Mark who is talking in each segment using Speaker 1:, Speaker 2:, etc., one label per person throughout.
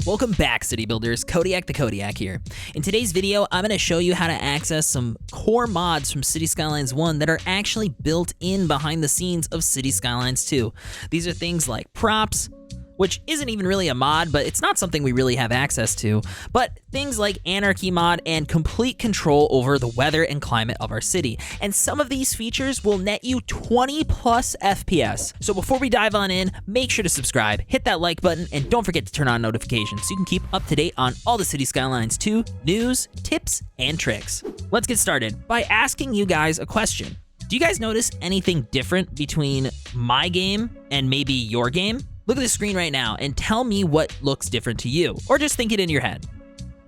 Speaker 1: Welcome back, City Builders. Kodiak the Kodiak here. In today's video, I'm going to show you how to access some core mods from City Skylines 1 that are actually built in behind the scenes of City Skylines 2. These are things like props, which isn't even really a mod, but it's not something we really have access to, but things like Anarchy Mode and complete control over the weather and climate of our city. And some of these features will net you 20 plus FPS. So before we dive on in, make sure to subscribe, hit that like button, and don't forget to turn on notifications so you can keep up to date on all the City Skylines 2 news, tips, and tricks. Let's get started by asking you guys a question. Do you guys notice anything different between my game and maybe your game? Look at the screen right now and tell me what looks different to you, or just think it in your head.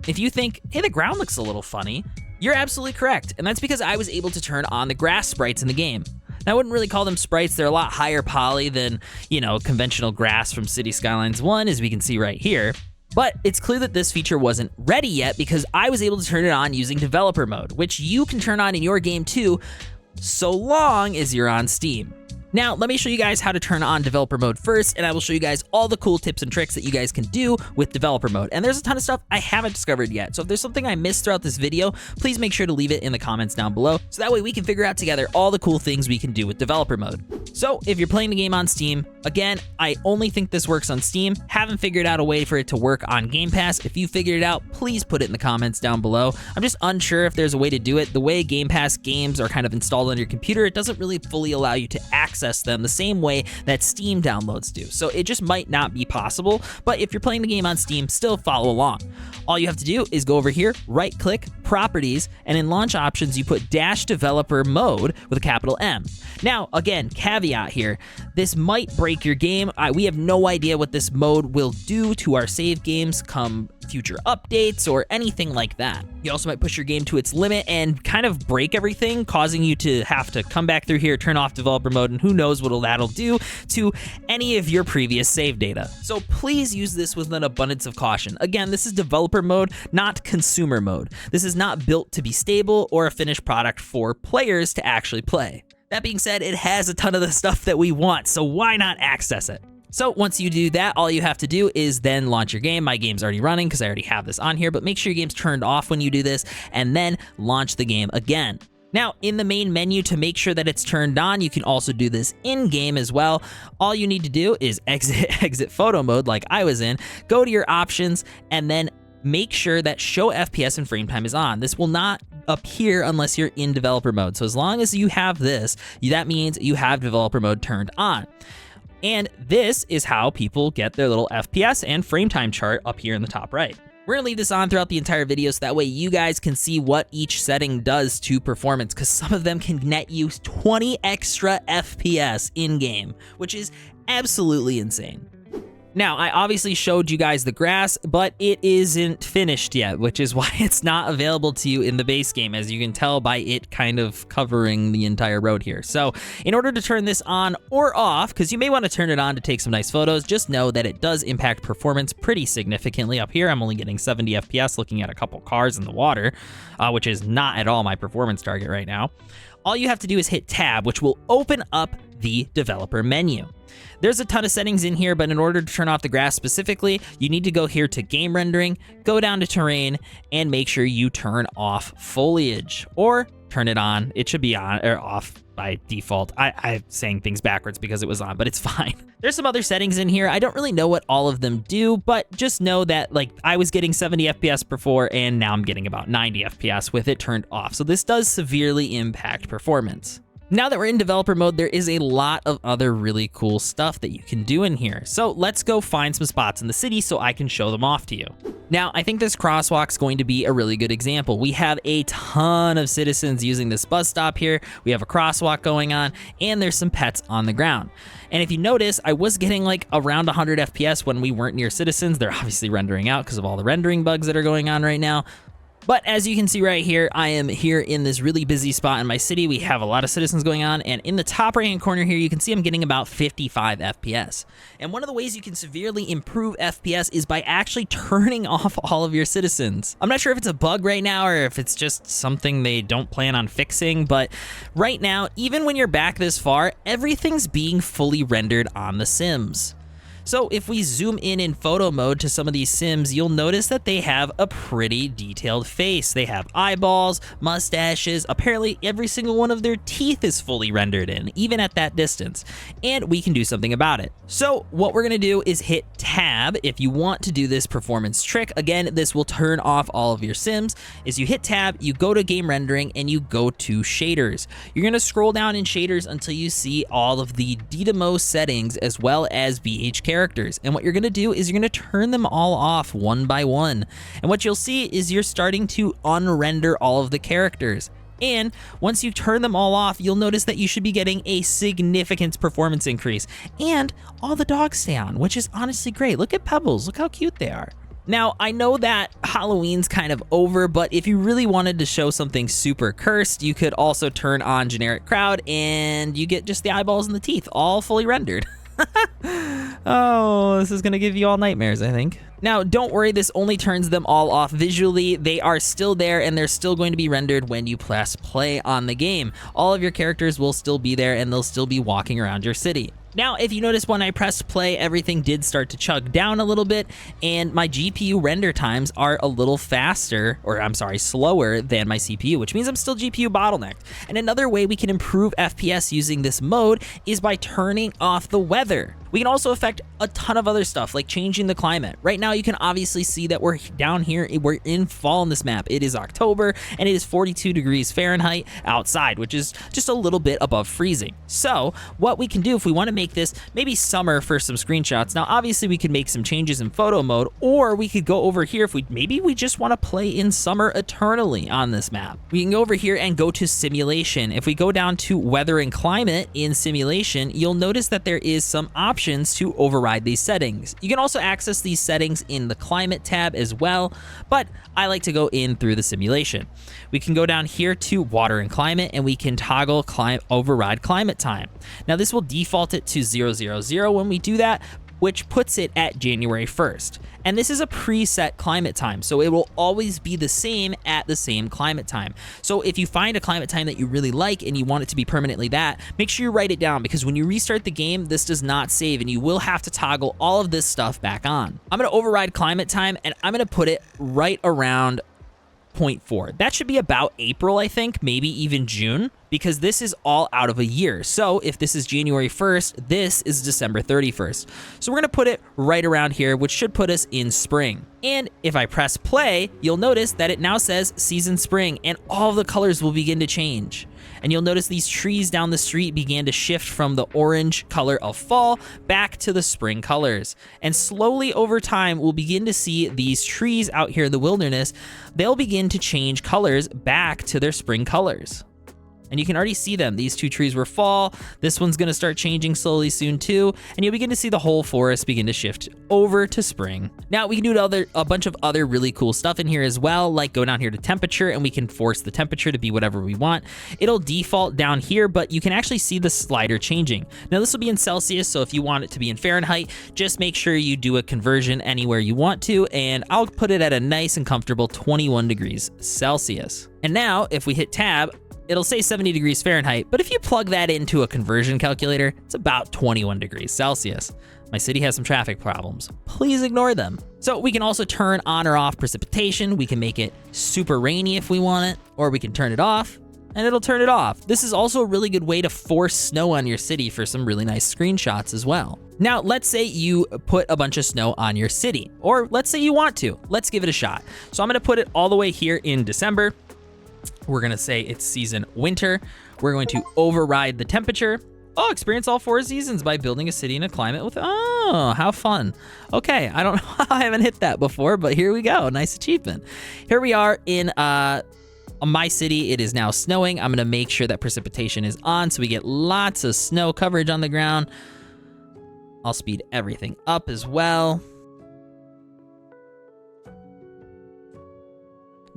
Speaker 1: If you think, hey, the ground looks a little funny, you're absolutely correct, and that's because I was able to turn on the grass sprites in the game. Now, I wouldn't really call them sprites, they're a lot higher poly than, conventional grass from City Skylines 1, as we can see right here. But it's clear that this feature wasn't ready yet because I was able to turn it on using developer mode, which you can turn on in your game too, so long as you're on Steam. Now, let me show you guys how to turn on developer mode first, and I will show you guys all the cool tips and tricks that you guys can do with developer mode. And there's a ton of stuff I haven't discovered yet, so if there's something I missed throughout this video, please make sure to leave it in the comments down below, so that way we can figure out together all the cool things we can do with developer mode. So, if you're playing the game on Steam, again, I only think this works on Steam, haven't figured out a way for it to work on Game Pass. If you figured it out, please put it in the comments down below. I'm just unsure if there's a way to do it. The way Game Pass games are kind of installed on your computer, it doesn't really fully allow you to access them the same way that Steam downloads do. So it just might not be possible, but if you're playing the game on Steam, still follow along. All you have to do is go over here, right click, properties, and in launch options, you put -developer mode with a capital M. Now, again, caveat here, this might break your game. We have no idea what this mode will do to our save games come future updates or anything like that. You also might push your game to its limit and kind of break everything, causing you to have to come back through here, turn off developer mode, and who knows what that'll do to any of your previous save data. So please use this with an abundance of caution. Again, this is developer mode, not consumer mode. This is not built to be stable or a finished product for players to actually play. That being said, it has a ton of the stuff that we want, so why not access it? So once you do that, all you have to do is then launch your game. My game's already running because I already have this on here, but make sure your game's turned off when you do this, and then launch the game again. Now, in the main menu, to make sure that it's turned on, you can also do this in-game as well. All you need to do is exit photo mode like I was in, go to your options, and then make sure that show FPS and frame time is on. This will not appear unless you're in developer mode. So as long as you have this, that means you have developer mode turned on. And this is how people get their little FPS and frame time chart up here in the top right. We're gonna leave this on throughout the entire video so that way you guys can see what each setting does to performance, because some of them can net you 20 extra FPS in-game, which is absolutely insane. Now, I obviously showed you guys the grass, but it isn't finished yet, which is why it's not available to you in the base game, as you can tell by it kind of covering the entire road here. So in order to turn this on or off, because you may want to turn it on to take some nice photos, just know that it does impact performance pretty significantly. Up here, I'm only getting 70 FPS looking at a couple cars in the water, which is not at all my performance target right now. All you have to do is hit tab, which will open up the developer menu. There's a ton of settings in here, but in order to turn off the grass specifically, you need to go here to game rendering, go down to terrain, and make sure you turn off foliage, or turn it on. It should be on or off by default. I'm saying things backwards because it was on, but it's fine. There's some other settings in here. I don't really know what all of them do, but just know that I was getting 70 FPS before, and now I'm getting about 90 FPS with it turned off. So this does severely impact performance. Now that we're in developer mode, there is a lot of other really cool stuff that you can do in here. So let's go find some spots in the city so I can show them off to you. Now, I think this crosswalk's going to be a really good example. We have a ton of citizens using this bus stop here. We have a crosswalk going on, and there's some pets on the ground. And if you notice, I was getting around 100 FPS when we weren't near citizens. They're obviously rendering out because of all the rendering bugs that are going on right now. But as you can see right here, I am here in this really busy spot in my city. We have a lot of citizens going on, and in the top right-hand corner here, you can see I'm getting about 55 FPS. And one of the ways you can severely improve FPS is by actually turning off all of your citizens. I'm not sure if it's a bug right now or if it's just something they don't plan on fixing, but right now, even when you're back this far, everything's being fully rendered on The Sims. So if we zoom in photo mode to some of these Sims, you'll notice that they have a pretty detailed face. They have eyeballs, mustaches, apparently every single one of their teeth is fully rendered in, even at that distance. And we can do something about it. So what we're gonna do is hit tab if you want to do this performance trick. Again, this will turn off all of your Sims. Is you hit tab, you go to game rendering, and you go to shaders. You're gonna scroll down in shaders until you see all of the Dynamo settings as well as BH characters. And what you're gonna do is you're gonna turn them all off one by one. And what you'll see is you're starting to unrender all of the characters. And once you turn them all off, you'll notice that you should be getting a significant performance increase. And all the dogs stay on, which is honestly great. Look at Pebbles, look how cute they are. Now, I know that Halloween's kind of over, but if you really wanted to show something super cursed, you could also turn on generic crowd and you get just the eyeballs and the teeth all fully rendered. Oh, this is gonna give you all nightmares, I think. Now, don't worry, this only turns them all off visually. They are still there and they're still going to be rendered when you press play on the game. All of your characters will still be there and they'll still be walking around your city. Now, if you notice when I pressed play, everything did start to chug down a little bit, and my GPU render times are a little faster, or I'm sorry, slower than my CPU, which means I'm still GPU bottlenecked. And another way we can improve FPS using this mode is by turning off the weather. We can also affect a ton of other stuff, like changing the climate. Right now, you can obviously see that we're down here, we're in fall on this map. It is October, and it is 42 degrees Fahrenheit outside, which is just a little bit above freezing. So what we can do if we want to make this maybe summer for some screenshots. Now, obviously, we could make some changes in photo mode, or we could go over here if maybe we just want to play in summer eternally on this map. We can go over here and go to simulation. If we go down to weather and climate in simulation, you'll notice that there is some options to override these settings. You can also access these settings in the climate tab as well, but I like to go in through the simulation. We can go down here to water and climate, and we can toggle override climate time. Now this will default it to 000 when we do that, which puts it at January 1st. And this is a preset climate time, so it will always be the same at the same climate time. So if you find a climate time that you really like and you want it to be permanently that, make sure you write it down, because when you restart the game, this does not save and you will have to toggle all of this stuff back on. I'm gonna override climate time and I'm gonna put it right around 0.4. That should be about April, I think, maybe even June, because this is all out of a year. So if this is January 1st, this is December 31st. So we're gonna put it right around here, which should put us in spring. And if I press play, you'll notice that it now says season spring, and all of the colors will begin to change. And you'll notice these trees down the street began to shift from the orange color of fall back to the spring colors. And slowly over time, we'll begin to see these trees out here in the wilderness, they'll begin to change colors back to their spring colors. And you can already see them. These two trees were fall. This one's gonna start changing slowly soon too. And you'll begin to see the whole forest begin to shift over to spring. Now we can do a bunch of other really cool stuff in here as well, like go down here to temperature and we can force the temperature to be whatever we want. It'll default down here, but you can actually see the slider changing. Now this will be in Celsius, so if you want it to be in Fahrenheit, just make sure you do a conversion anywhere you want to, and I'll put it at a nice and comfortable 21 degrees Celsius. And now if we hit tab, it'll say 70 degrees Fahrenheit, but if you plug that into a conversion calculator, it's about 21 degrees Celsius. My city has some traffic problems. Please ignore them. So we can also turn on or off precipitation. We can make it super rainy if we want it, or we can turn it off and it'll turn it off. This is also a really good way to force snow on your city for some really nice screenshots as well. Now, let's say you put a bunch of snow on your city, or let's say you want to. Let's give it a shot. So I'm gonna put it all the way here in December. We're gonna say it's season winter. We're going to override the temperature. Oh, experience all 4 seasons by building a city in a climate with, oh, how fun. Okay, I don't know how I haven't hit that before, but here we go, nice achievement. Here we are in my city. It is now snowing. I'm gonna make sure that precipitation is on so we get lots of snow coverage on the ground. I'll speed everything up as well.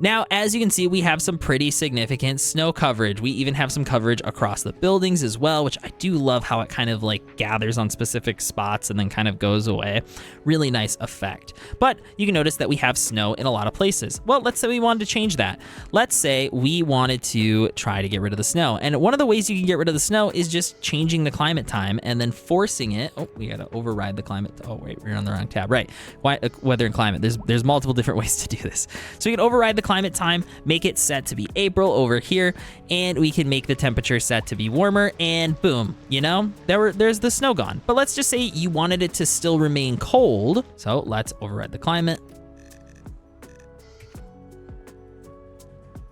Speaker 1: Now, as you can see, we have some pretty significant snow coverage. We even have some coverage across the buildings as well, which I do love how it kind of like gathers on specific spots and then kind of goes away. Really nice effect. But you can notice that we have snow in a lot of places. Well, let's say we wanted to change that. Let's say we wanted to try to get rid of the snow. And one of the ways you can get rid of the snow is just changing the climate time and then forcing it. Oh, we gotta override the climate. Oh, wait, we're on the wrong tab. Right, weather and climate. There's multiple different ways to do this. So you can override the climate time, make it set to be April over here, and we can make the temperature set to be warmer, and boom, you know, there's the snow gone. But let's just say you wanted it to still remain cold. So let's override the climate.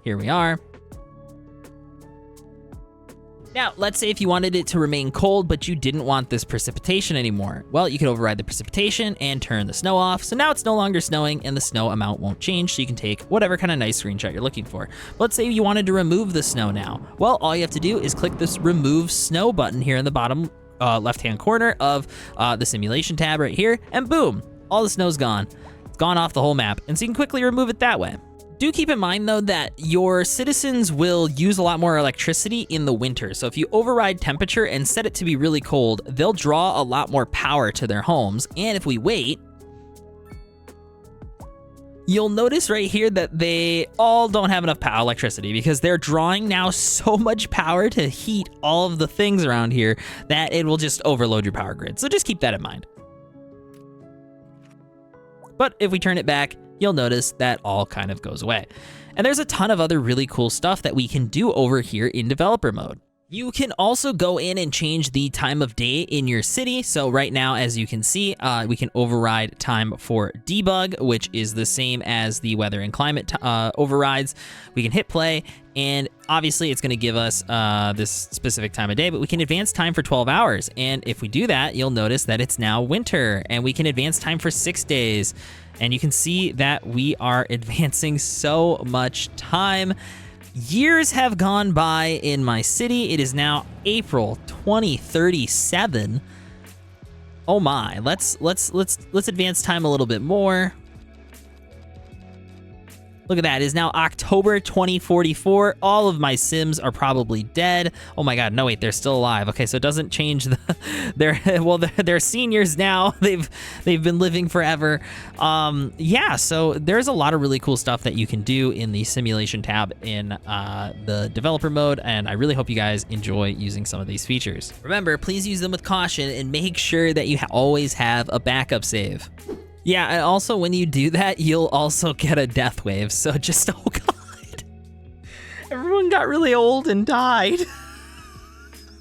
Speaker 1: Here we are. Now, let's say if you wanted it to remain cold, but you didn't want this precipitation anymore. Well, you could override the precipitation and turn the snow off. So now it's no longer snowing and the snow amount won't change. So you can take whatever kind of nice screenshot you're looking for. Let's say you wanted to remove the snow now. Well, all you have to do is click this remove snow button here in the bottom left-hand corner of the simulation tab right here. And boom, all the snow's gone. It's gone off the whole map. And so you can quickly remove it that way. Do keep in mind, though, that your citizens will use a lot more electricity in the winter. So if you override temperature and set it to be really cold, they'll draw a lot more power to their homes. And if we wait, you'll notice right here that they all don't have enough electricity because they're drawing now so much power to heat all of the things around here that it will just overload your power grid. So just keep that in mind. But if we turn it back, you'll notice that all kind of goes away. And there's a ton of other really cool stuff that we can do over here in developer mode. You can also go in and change the time of day in your city. So right now, as you can see, we can override time for debug, which is the same as the weather and climate overrides. We can hit play, and obviously it's gonna give us this specific time of day, but we can advance time for 12 hours. And if we do that, you'll notice that it's now winter, and we can advance time for 6 days. And you can see that we are advancing so much time. Years have gone by in my city. It is now April 2037. Oh my, let's advance time a little bit more. Look at that, it is now October 2044. All of my Sims are probably dead. Oh my God, no wait, they're still alive. Okay, so it doesn't change they're seniors now. They've been living forever. Yeah, so there's a lot of really cool stuff that you can do in the simulation tab in the developer mode, and I really hope you guys enjoy using some of these features. Remember, please use them with caution and make sure that you always have a backup save. Yeah, and also when you do that, you'll also get a death wave. So just, oh God. Everyone got really old and died.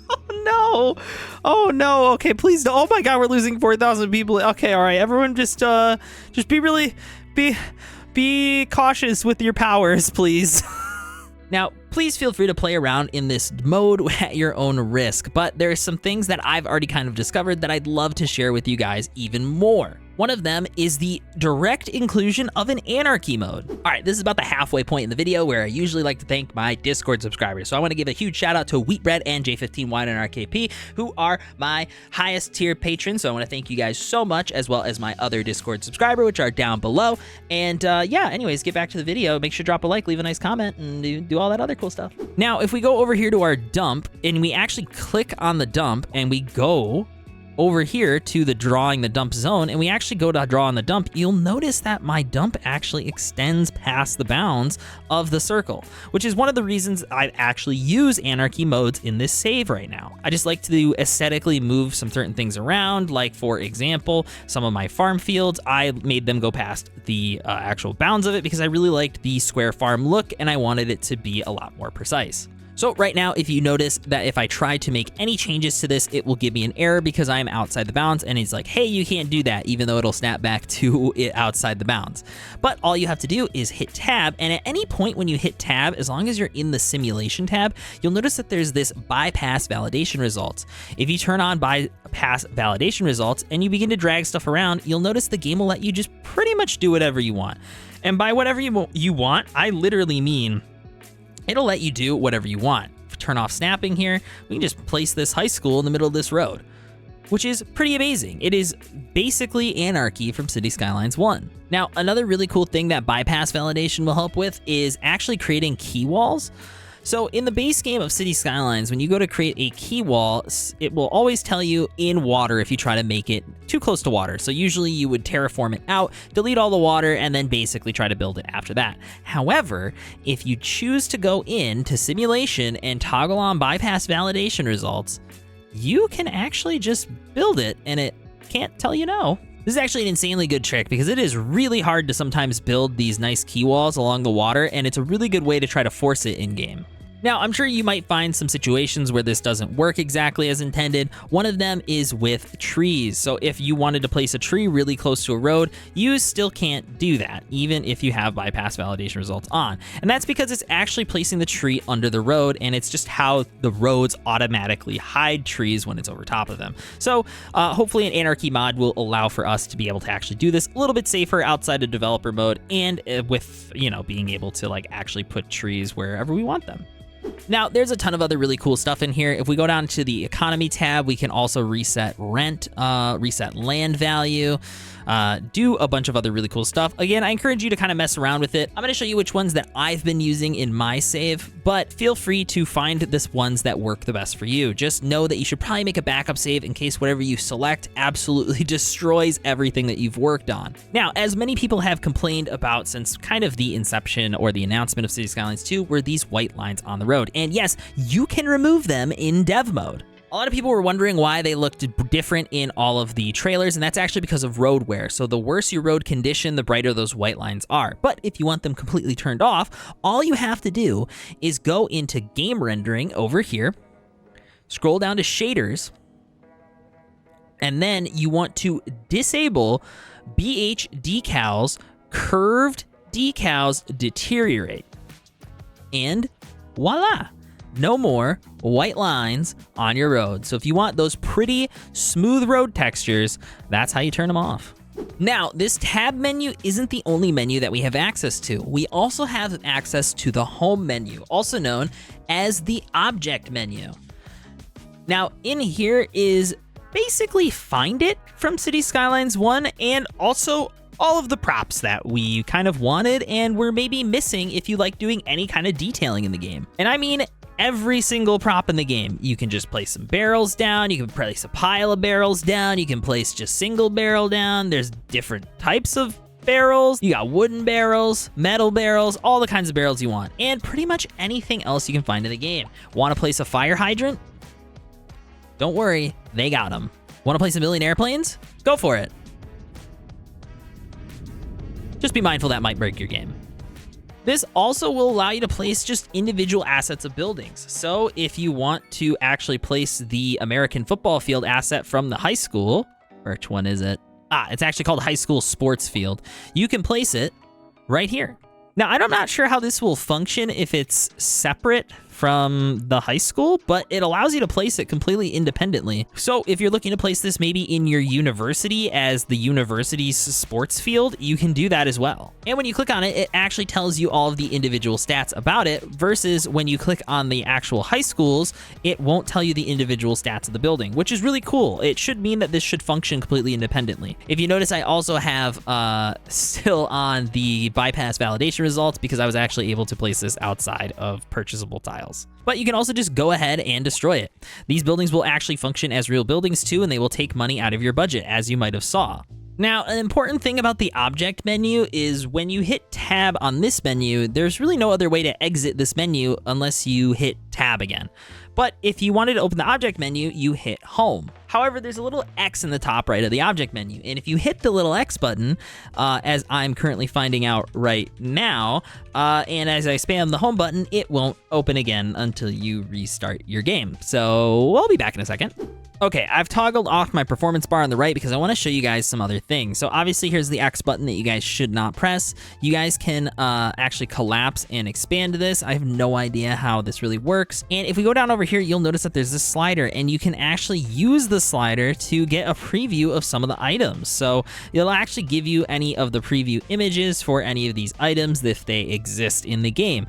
Speaker 1: Oh no. Oh no. Okay, please. Oh my God, we're losing 4,000 people. Okay, all right. Everyone just be cautious with your powers, please. Now, please feel free to play around in this mode at your own risk, but there are some things that I've already kind of discovered that I'd love to share with you guys even more. One of them is the direct inclusion of an Anarchy mode. All right, this is about the halfway point in the video where I usually like to thank my Discord subscribers. So I want to give a huge shout out to Wheatbread and J15Wine and RKP, who are my highest tier patrons. So I want to thank you guys so much, as well as my other Discord subscriber, which are down below. And yeah, anyways, get back to the video. Make sure to drop a like, leave a nice comment, and do all that other cool stuff. Now, if we go over here to our dump and we actually click on the dump and we go over here to the drawing the dump zone, and we actually go to draw on the dump, you'll notice that my dump actually extends past the bounds of the circle, which is one of the reasons I actually use Anarchy modes in this save right now. I just like to aesthetically move some certain things around, like for example, some of my farm fields, I made them go past the actual bounds of it because I really liked the square farm look and I wanted it to be a lot more precise. So right now, if you notice that if I try to make any changes to this, it will give me an error because I'm outside the bounds, and it's like, hey, you can't do that, even though it'll snap back to it outside the bounds. But all you have to do is hit tab, and at any point when you hit tab, as long as you're in the simulation tab, you'll notice that there's this bypass validation results. If you turn on bypass validation results and you begin to drag stuff around, you'll notice the game will let you just pretty much do whatever you want. And by whatever you want, I literally mean it'll let you do whatever you want. Turn off snapping here. We can just place this high school in the middle of this road. which is pretty amazing. It is basically Anarchy from City Skylines 1. Now, another really cool thing that bypass validation will help with is actually creating key walls. So in the base game of City Skylines, when you go to create a key wall, it will always tell you in water if you try to make it too close to water. So usually you would terraform it out, delete all the water, and then basically try to build it after that. However, if you choose to go into simulation and toggle on bypass validation results, you can actually just build it and it can't tell you no. This is actually an insanely good trick because it is really hard to sometimes build these nice key walls along the water, and it's a really good way to try to force it in game. Now, I'm sure you might find some situations where this doesn't work exactly as intended. One of them is with trees. So if you wanted to place a tree really close to a road, you still can't do that, even if you have bypass validation results on. And that's because it's actually placing the tree under the road, and it's just how the roads automatically hide trees when it's over top of them. So hopefully an Anarchy mod will allow for us to be able to actually do this a little bit safer outside of developer mode, and with, being able to like actually put trees wherever we want them. Now, there's a ton of other really cool stuff in here. If we go down to the economy tab, we can also reset rent, reset land value, do a bunch of other really cool stuff. Again, I encourage you to kind of mess around with it. I'm going to show you which ones that I've been using in my save, but feel free to find the ones that work the best for you. Just know that you should probably make a backup save in case whatever you select absolutely destroys everything that you've worked on. Now, as many people have complained about since kind of the inception or the announcement of City Skylines 2 were these white lines on the road. And yes, you can remove them in dev mode. A lot of people were wondering why they looked different in all of the trailers, and that's actually because of road wear. So the worse your road condition, the brighter those white lines are. But if you want them completely turned off, all you have to do is go into game rendering over here, scroll down to shaders, and then you want to disable BH decals, curved decals deteriorate. And voila! No more white lines on your road. So if you want those pretty smooth road textures, that's how you turn them off. Now, this tab menu isn't the only menu that we have access to. We also have access to the home menu, also known as the object menu. Now, in here is basically Find It from City Skylines 1, and also all of the props that we kind of wanted and were maybe missing if you like doing any kind of detailing in the game. And I mean every single prop in the game. You can just place some barrels down, you can place a pile of barrels down, you can place just single barrel down, there's different types of barrels, you got wooden barrels, metal barrels, all the kinds of barrels you want, and pretty much anything else you can find in the game. Want to place a fire hydrant? Don't worry, they got them. Want to place a million airplanes? Go for it. Just be mindful that might break your game. This also will allow you to place just individual assets of buildings. So if you want to actually place the American football field asset from the high school, which one is it? It's actually called High School Sports Field. You can place it right here. Now, I'm not sure how this will function if it's separate from the high school, but it allows you to place it completely independently. So if you're looking to place this maybe in your university as the university's sports field, you can do that as well. And when you click on it, it actually tells you all of the individual stats about it, versus when you click on the actual high schools, it won't tell you the individual stats of the building, which is really cool. It should mean that this should function completely independently. If you notice, I also have still on the bypass validation results because I was actually able to place this outside of purchasable tiles. But you can also just go ahead and destroy it. These buildings will actually function as real buildings too, and they will take money out of your budget, as you might have saw. Now, an important thing about the object menu is when you hit tab on this menu, there's really no other way to exit this menu unless you hit tab again. But if you wanted to open the object menu, you hit home. However, there's a little X in the top right of the object menu. And if you hit the little X button, as I'm currently finding out right now, and as I spam the home button, it won't open again until you restart your game. So I'll be back in a second. Okay, I've toggled off my performance bar on the right because I want to show you guys some other things. So obviously here's the X button that you guys should not press. You guys can actually collapse and expand this. I have no idea how this really works. And if we go down over here, you'll notice that there's this slider, and you can actually use the slider to get a preview of some of the items. So it'll actually give you any of the preview images for any of these items if they exist in the game.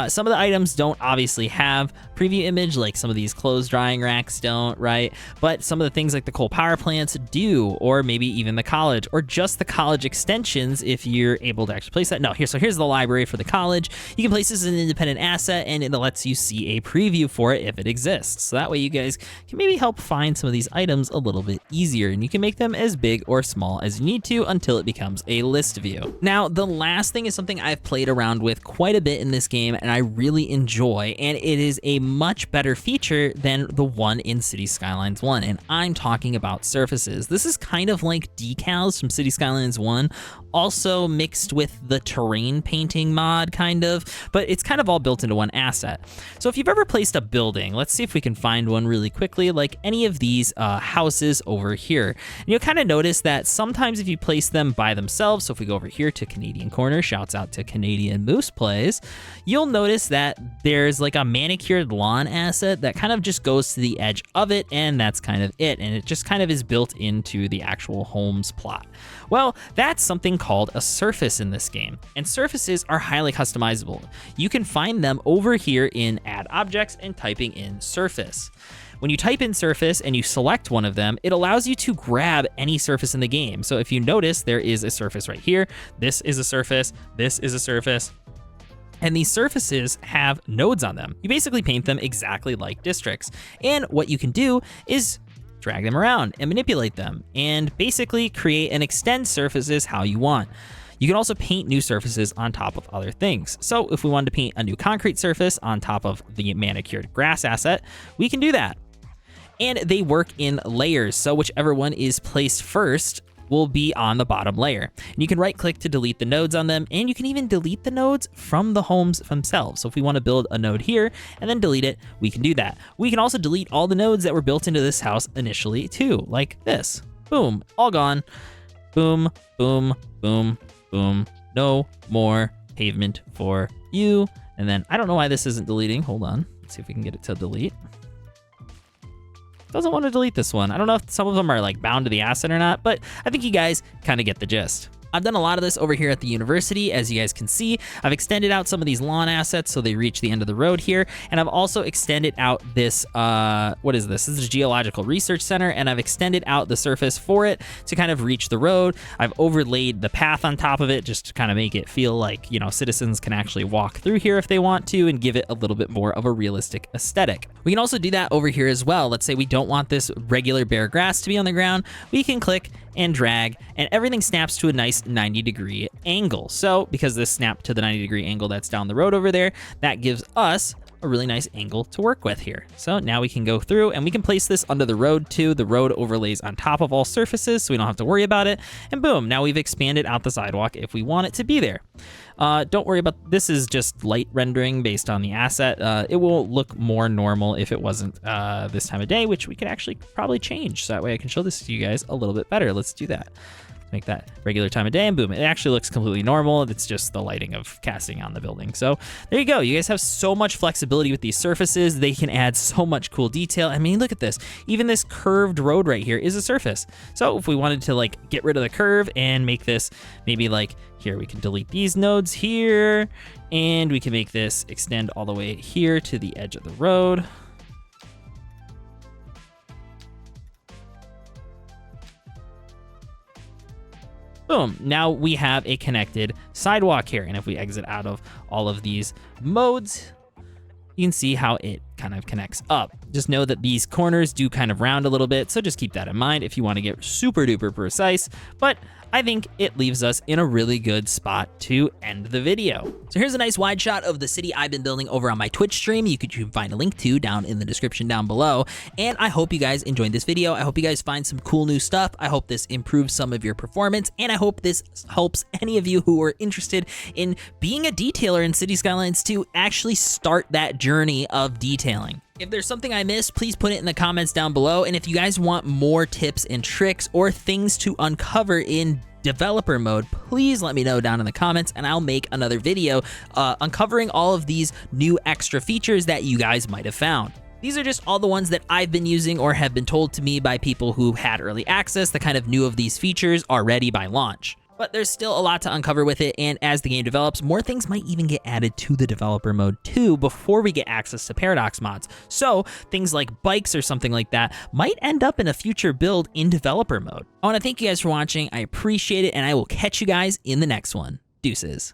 Speaker 1: Some of the items don't obviously have preview image, like some of these clothes drying racks don't, right? but some of the things like the coal power plants do, or maybe even the college, or just the college extensions if you're able to actually place that. No, here's the library for the college. You can place this as an independent asset, and it lets you see a preview for it if it exists. So that way you guys can maybe help find some of these items a little bit easier, and you can make them as big or small as you need to until it becomes a list view. Now, the last thing is something I've played around with quite a bit in this game, and I really enjoy, and it is a much better feature than the one in City Skylines 1, and I'm talking about surfaces. This is kind of like Decals from City Skylines 1, also mixed with the terrain painting mod, kind of, but it's kind of all built into one asset. So if you've ever placed a building, let's see if we can find one really quickly, like any of these houses over here. And you'll kind of notice that sometimes if you place them by themselves, so if we go over here to Canadian Corner, shouts out to Canadian Moose Plays, you'll notice that there's like a manicured lawn asset that kind of just goes to the edge of it, and that's kind of it, and it just kind of is built into the actual home's plot. Well, that's something called a surface in this game, and surfaces are highly customizable. You can find them over here in Add Objects and typing in surface. When you type in surface and you select one of them, it allows you to grab any surface in the game. So if you notice, there is a surface right here. This is a surface, this is a surface, and these surfaces have nodes on them. You basically paint them exactly like districts. And what you can do is drag them around and manipulate them and basically create and extend surfaces how you want. You can also paint new surfaces on top of other things. So if we wanted to paint a new concrete surface on top of the manicured grass asset, we can do that. And they work in layers, so whichever one is placed first will be on the bottom layer. And you can right click to delete the nodes on them, and you can even delete the nodes from the homes themselves. So if we want to build a node here and then delete it, we can do that. We can also delete all the nodes that were built into this house initially too, like this. Boom, all gone. Boom, boom, boom, boom. No more pavement for you. And then I don't know why this isn't deleting. Hold on, let's see if we can get it to delete. Doesn't want to delete this one. I don't know if some of them are like bound to the asset or not, but I think you guys kind of get the gist. I've done a lot of this over here at the university. As you guys can see, I've extended out some of these lawn assets so they reach the end of the road here. And I've also extended out this, what is this? This is a geological research center, and I've extended out the surface for it to kind of reach the road. I've overlaid the path on top of it just to kind of make it feel like, you know, citizens can actually walk through here if they want to and give it a little bit more of a realistic aesthetic. We can also do that over here as well. Let's say we don't want this regular bare grass to be on the ground. We can click and drag, and everything snaps to a nice 90-degree angle. So because this snapped to the 90-degree angle that's down the road over there, that gives us a really nice angle to work with here. So now we can go through and we can place this under the road too. The road overlays on top of all surfaces, so we don't have to worry about it. And boom, now we've expanded out the sidewalk if we want it to be there. Don't worry about, this is just light rendering based on the asset. It will look more normal if it wasn't this time of day, which we could actually probably change. So that way I can show this to you guys a little bit better. Let's do that. Make that regular time of day, and boom, it actually looks completely normal. It's just the lighting of casting on the building. So there you go. You guys have so much flexibility with these surfaces. They can add so much cool detail. I mean, look at this. Even this curved road right here is a surface. So if we wanted to like get rid of the curve and make this maybe like here, we can delete these nodes here, and we can make this extend all the way here to the edge of the road. Boom, now we have a connected sidewalk here. And if we exit out of all of these modes, you can see how it kind of connects up. Just know that these corners do kind of round a little bit, so just keep that in mind if you want to get super duper precise. But I think it leaves us in a really good spot to end the video. So here's a nice wide shot of the city I've been building over on my Twitch stream. You can find a link to down in the description down below. And I hope you guys enjoyed this video. I hope you guys find some cool new stuff. I hope this improves some of your performance, and I hope this helps any of you who are interested in being a detailer in City Skylines to actually start that journey of detailing. If there's something I missed, please put it in the comments down below. And if you guys want more tips and tricks or things to uncover in developer mode, please let me know down in the comments, and I'll make another video uncovering all of these new extra features that you guys might have found. These are just all the ones that I've been using or have been told to me by people who had early access that kind of knew of these features already by launch. But there's still a lot to uncover with it, and as the game develops, more things might even get added to the developer mode too before we get access to Paradox mods. So things like bikes or something like that might end up in a future build in developer mode. I want to thank you guys for watching. I appreciate it, and I will catch you guys in the next one. Deuces.